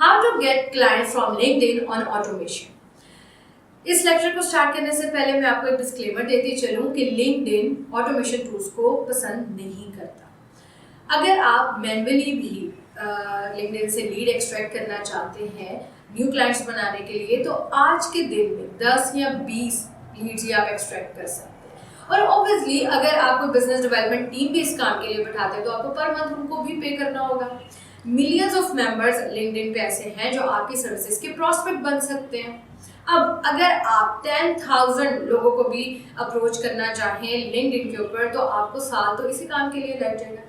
How to get client from LinkedIn on automation. इस lecture को start करने से पहले मैं आपको एक डिस्क्लेमर देती चलूं कि लिंक्डइन ऑटोमेशन टूल्स को पसंद नहीं करता। अगर आप मैन्युअली भी लिंक्डइन से लीड एक्सट्रैक्ट करना चाहते हैं न्यू क्लाइंट्स बनाने के लिए, तो आज के दिन में 10 या 20 लीड्स ही आप एक्सट्रैक्ट कर सकते हैं। और ऑब्वियसली अगर आप कोई बिजनेस डेवलपमेंट टीम भी इस काम के लिए बैठाते हैं तो आपको पर मंथ उनको भी पे करना होगा। मिलियंस ऑफ मेंबर्स लिंक्डइन पे ऐसे हैं जो आपकी सर्विसेज के प्रॉस्पेक्ट बन सकते हैं। अब अगर आप 10,000 लोगों को भी अप्रोच करना चाहें लिंक्डइन के ऊपर तो आपको साल तो इसी काम के लिए लग जाएगा।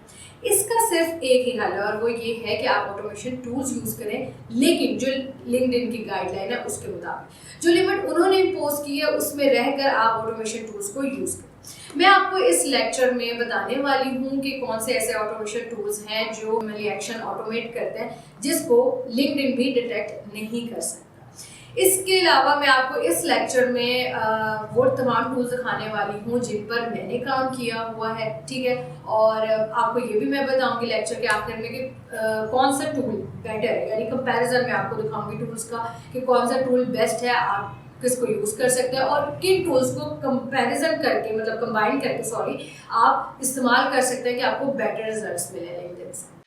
इसका सिर्फ एक ही हल है और वो ये है कि आप ऑटोमेशन टूल्स यूज करें, लेकिन जो लिंक्डइन की गाइडलाइन है उसके मुताबिक। जो लिमिट उन्होंने इम्पोज की है उसमें रहकर आप ऑटोमेशन टूल्स को यूज करें। मैं आपको इस लेक्चर में बताने वाली हूँ कि कौन से ऐसे ऑटोमेशन टूल्स हैं जो एक्शन ऑटोमेट करते हैं जिसको लिंक्डइन भी डिटेक्ट नहीं कर सकता। इसके अलावा मैं आपको इस लेक्चर में वो तमाम टूल्स दिखाने वाली हूँ जिन पर मैंने काम किया हुआ है, ठीक है। और आपको ये भी मैं बताऊंगी लेक्चर के आखिर में कि कौन सा टूल बेटर है, यानी कंपैरिजन में आपको दिखाऊंगी टूल्स का कि कौन सा टूल बेस्ट है, आप किसको यूज़ कर सकते हैं और किन टूल्स को कंपैरिजन करके मतलब कंबाइन करके आप इस्तेमाल कर सकते हैं कि आपको बेटर रिजल्ट्स मिले लिंक्डइन से।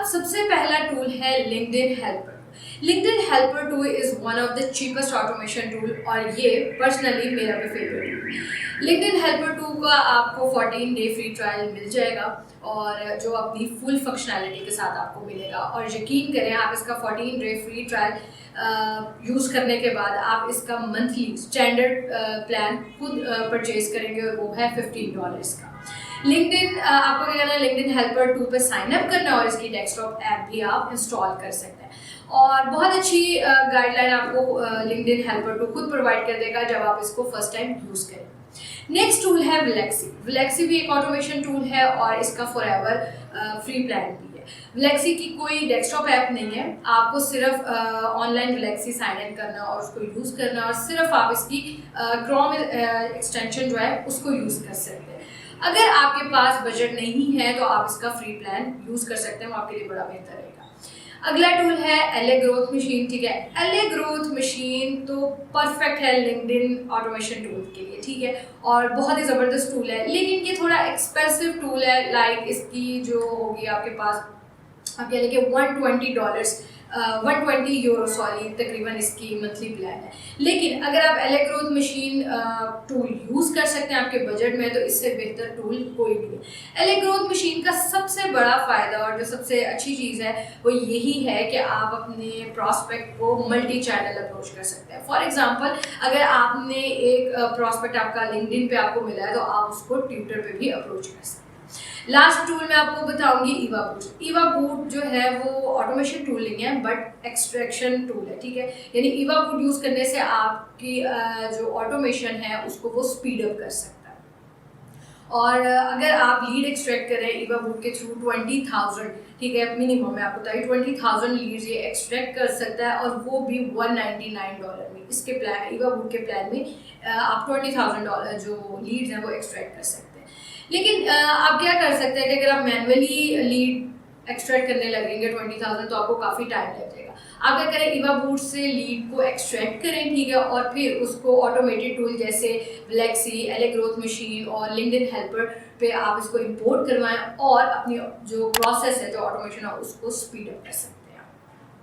सबसे पहला टूल है LinkedIn helper. LinkedIn helper tool is one of the cheapest automation tool और ये पर्सनली मेरा भी favourite tool. LinkedIn helper tool का आपको 14 डे फ्री ट्रायल मिल जाएगा और जो अपनी फुल फंक्शनैलिटी के साथ आपको मिलेगा। और यकीन करें आप इसका 14 डे फ्री ट्रायल यूज़ करने के बाद आप इसका मंथली स्टैंडर्ड प्लान खुद परचेज करेंगे और वो है $15 का। लिंक्डइन आपको क्या करना है, लिंक्डइन हेल्पर टूल पे साइन अप करना है और इसकी डेस्कटॉप ऐप भी आप इंस्टॉल कर सकते हैं। और बहुत अच्छी गाइडलाइन आपको लिंक्डइन हेल्पर टूल खुद प्रोवाइड कर देगा जब आप इसको फर्स्ट टाइम यूज़ करें। नेक्स्ट टूल है विलेक्सी। विलेक्सी भी एक ऑटोमेशन टूल है और इसका फॉरएवर फ्री प्लान भी है। विलेक्सी की कोई डेस्कटॉप ऐप नहीं है, आपको सिर्फ ऑनलाइन विलेक्सी साइन इन करना और उसको यूज़ करना और सिर्फ आप इसकी क्रोम एक्सटेंशन जो है उसको यूज़ कर सकते हैं। अगर आपके पास बजट नहीं है तो आप इसका फ्री प्लान यूज़ कर सकते हैं, वो आपके लिए बड़ा बेहतर रहेगा। अगला टूल है एलए ग्रोथ मशीन, ठीक है। एलए ग्रोथ मशीन तो परफेक्ट है लिंक्डइन ऑटोमेशन टूल के लिए, ठीक है, और बहुत ही ज़बरदस्त टूल है, लेकिन ये थोड़ा एक्सपेंसिव टूल है। लाइक इसकी जो होगी आपके पास आप कह लें कि $120 €120 तकरीबन इसकी मंथली प्लान है। लेकिन अगर आप LA growth machine tool use कर सकते हैं आपके बजट में तो इससे बेहतर टूल कोई नहीं है। एलए ग्रोथ मशीन का सबसे बड़ा फ़ायदा और जो सबसे अच्छी चीज़ है वो यही है कि आप अपने प्रॉस्पेक्ट को मल्टी चैनल अप्रोच कर सकते हैं। फॉर एग्जांपल अगर आपने एक प्रॉस्पेक्ट आपका लिंक्डइन पे आपको मिला है तो आप उसको ट्विटर पे भी अप्रोच कर सकते हैं। लास्ट टूल मैं आपको बताऊंगी ईवा बूट। ईवा बूट जो है वो ऑटोमेशन टूल नहीं है बट एक्सट्रैक्शन टूल है, ठीक है। यानी ईवा बूट यूज़ करने से आपकी जो ऑटोमेशन है उसको वो स्पीड अप कर सकता है। और अगर आप लीड एक्सट्रैक्ट करें ईवा बूट के थ्रू 20,000, ठीक है, मिनिमम मैं आपको बताइए 20,000 लीड्स ये एक्सट्रैक्ट कर सकता है और वो भी $199 में। इसके प्लान ईवा बूट के प्लान में आप $20,000 जो लीड्स हैं वो एक्सट्रैक्ट कर सकते हैं। लेकिन आप क्या कर सकते हैं कि अगर आप मैनुअली लीड एक्सट्रैक्ट करने लगेंगे 20,000 तो आपको काफ़ी टाइम लग जाएगा। आप क्या करें, ईवा बूट से लीड को एक्सट्रैक्ट करें, ठीक है, और फिर उसको ऑटोमेटेड टूल जैसे विलेक्सी, एलए ग्रोथ मशीन और लिंक्डइन हेल्पर पे आप इसको इंपोर्ट करवाएं और अपनी जो प्रोसेस है जो ऑटोमेशन है उसको स्पीड अप कर सकते हैं।